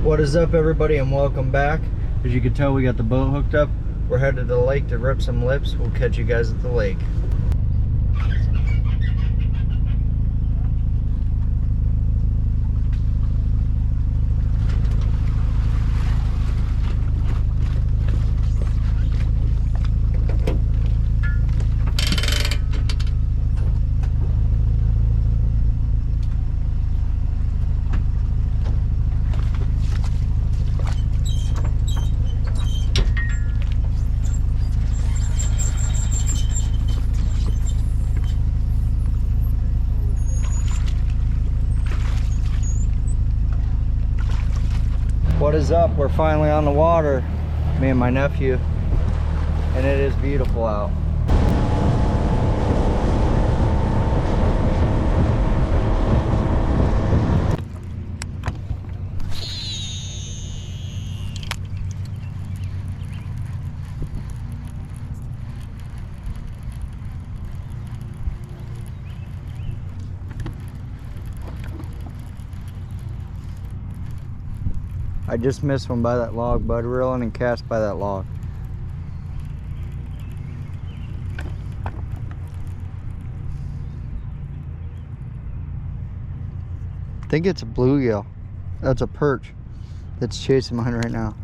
What is up, everybody, and welcome back. As you can tell, we got the boat hooked up. We're headed to the lake to rip some lips. We'll catch you guys at the lake. What is up? We're finally on the water, me and my nephew, and it is beautiful out. I just missed one by that log, bud. Reeling and cast by that log. I think it's a bluegill. That's a perch that's chasing mine right now.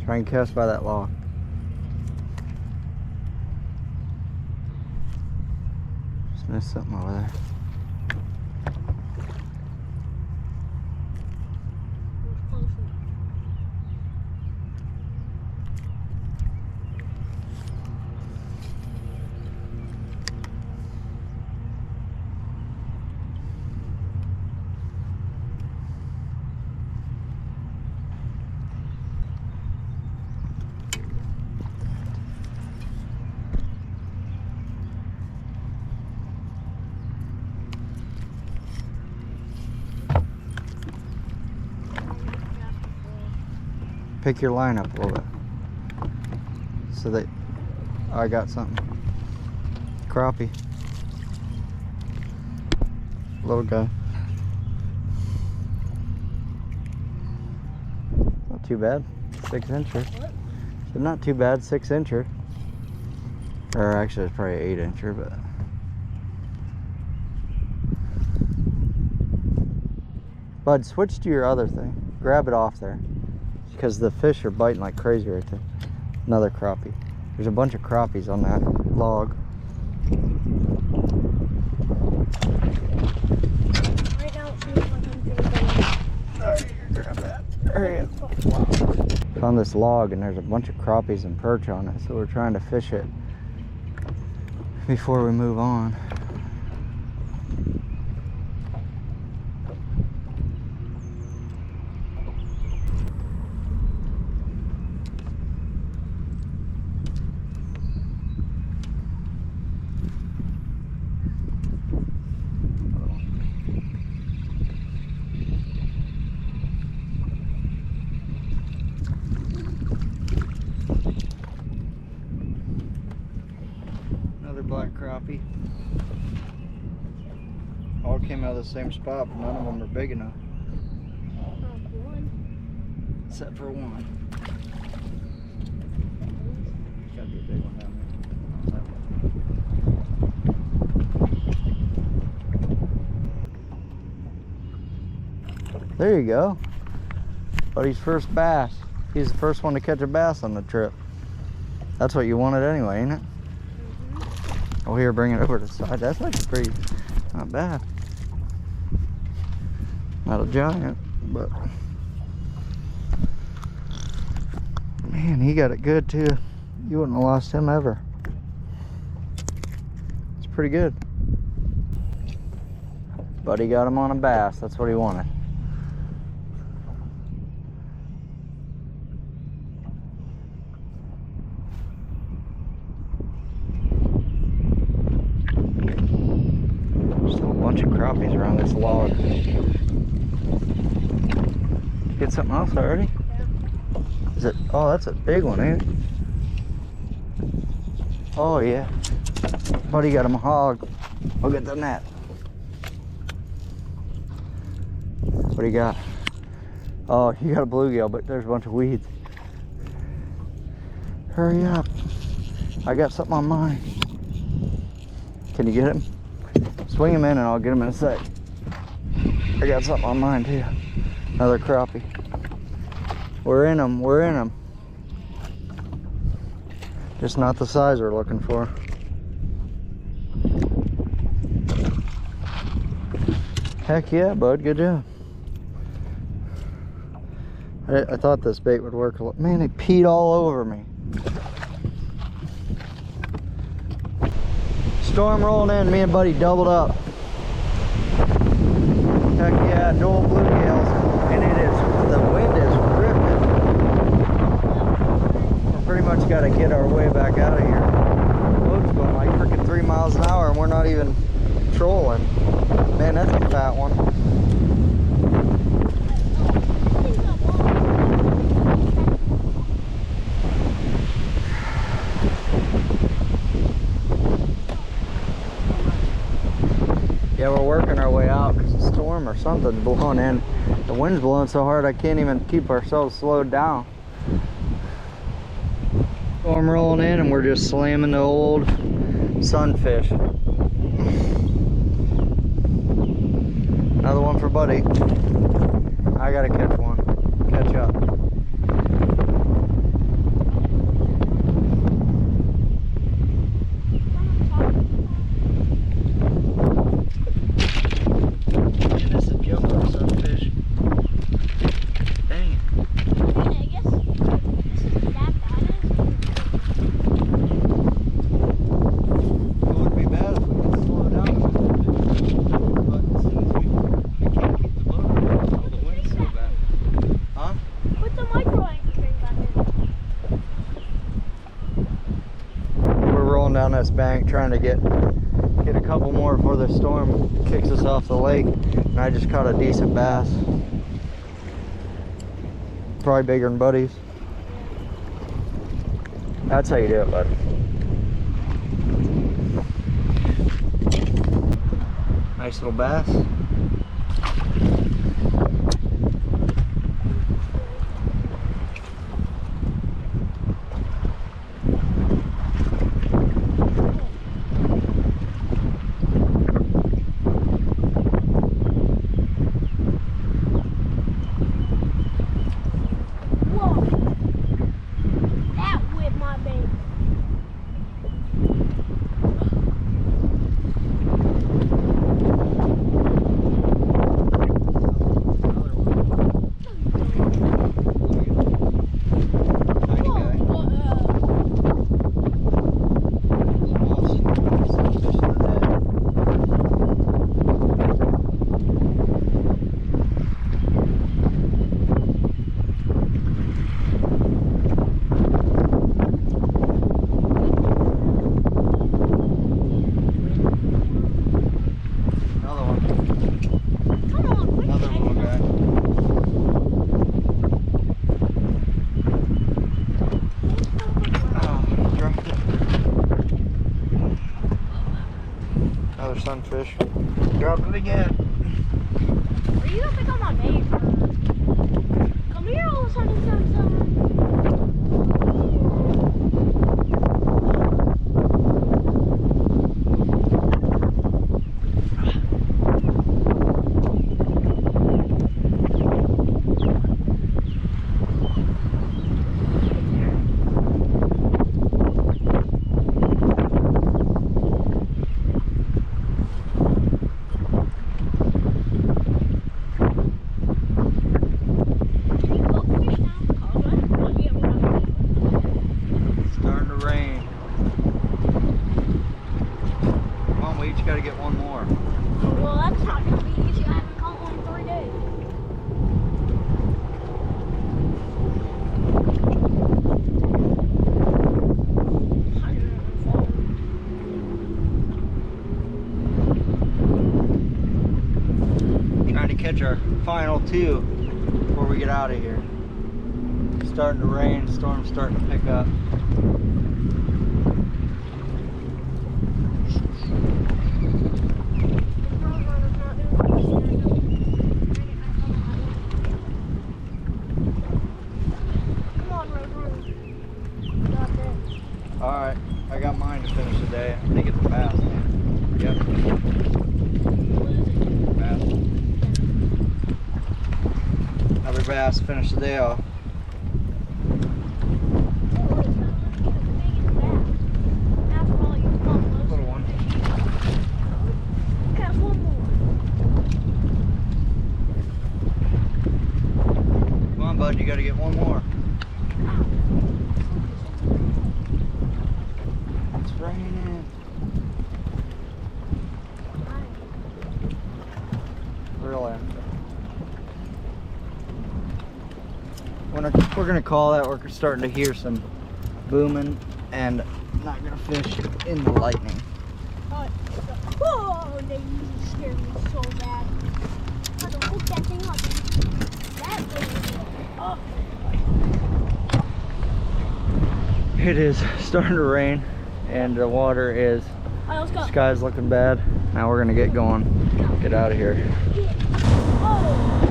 Try and cast by that log. Missed something over there. Pick your line up a little bit so that I got something. Crappie, little guy. Not too bad. 6-incher. So not too bad. 6-incher, or actually it's probably 8-incher, but bud, switch to your other thing. Grab it off there, because the fish are biting like crazy right there. Another crappie. There's a bunch of crappies on that log. Right now, Grab that. Hurry up. Wow. Found this log and there's a bunch of crappies and perch on it, so we're trying to fish it before we move on. Black crappie. All came out of the same spot, but none of them are big enough. One. Except for one. Gotta be a big one down there. There you go. Buddy's first bass. He's the first one to catch a bass on the trip. That's what you wanted anyway, ain't it? Oh, here, bring it over to the side. That's actually pretty, not bad. Not a giant, but man, he got it good too. You wouldn't have lost him ever. It's pretty good. Buddy got him on a bass. That's what he wanted. Bunch of crappies around this log. Get something else already? Yeah. Is it? Oh, that's a big one, ain't it? Oh yeah. Buddy got him a hog. I'll get the net. What do you got? Oh, you got a bluegill, but there's a bunch of weeds. Hurry up. I got something on mine. Can you get him? Swing him in and I'll get him in a sec. I got something on mine too. Another crappie. We're in them, we're in them. Just not the size we're looking for. Heck yeah, bud, good job. I thought this bait would work a lot. Man, it peed all over me. Storm rolling in, me and Buddy doubled up. Heck yeah, dual bluegills. And it is, the wind is ripping. We're pretty much got to get our way back out of here. The boat's going like freaking 3 miles an hour and we're not even trolling. Man, that's a fat one. Yeah, we're working our way out because the storm or something's blowing in. The wind's blowing so hard I can't even keep ourselves slowed down. Storm rolling in and we're just slamming the old sunfish. Another one for Buddy. I gotta catch one. Catch up. Down this bank trying to get a couple more before the storm kicks us off the lake, and I just caught a decent bass, probably bigger than Buddy's. That's how you do it, bud. Nice little bass. Sunfish. Dropped it again. You don't think I'm not made? Come here, all of a sudden. Gotta get one more. Well, that's not gonna be easy. I haven't caught one in 3 days. Trying to catch our final 2 before we get out of here. It's starting to rain, storm's starting to pick up. I got mine to finish the day. I think it's a bass. Yep. Bass. Another bass, finish the day off. Little one. Got one more. Come on, bud, you gotta get one more. It's raining. Really. We're gonna call that. We're starting to hear some booming and not gonna fish in the lightning. Oh, they scared me so bad. I had to hook that thing up. That thing is It is starting to rain and the water is, let's go. sky's looking bad. Now we're gonna get going, get out of here. Oh.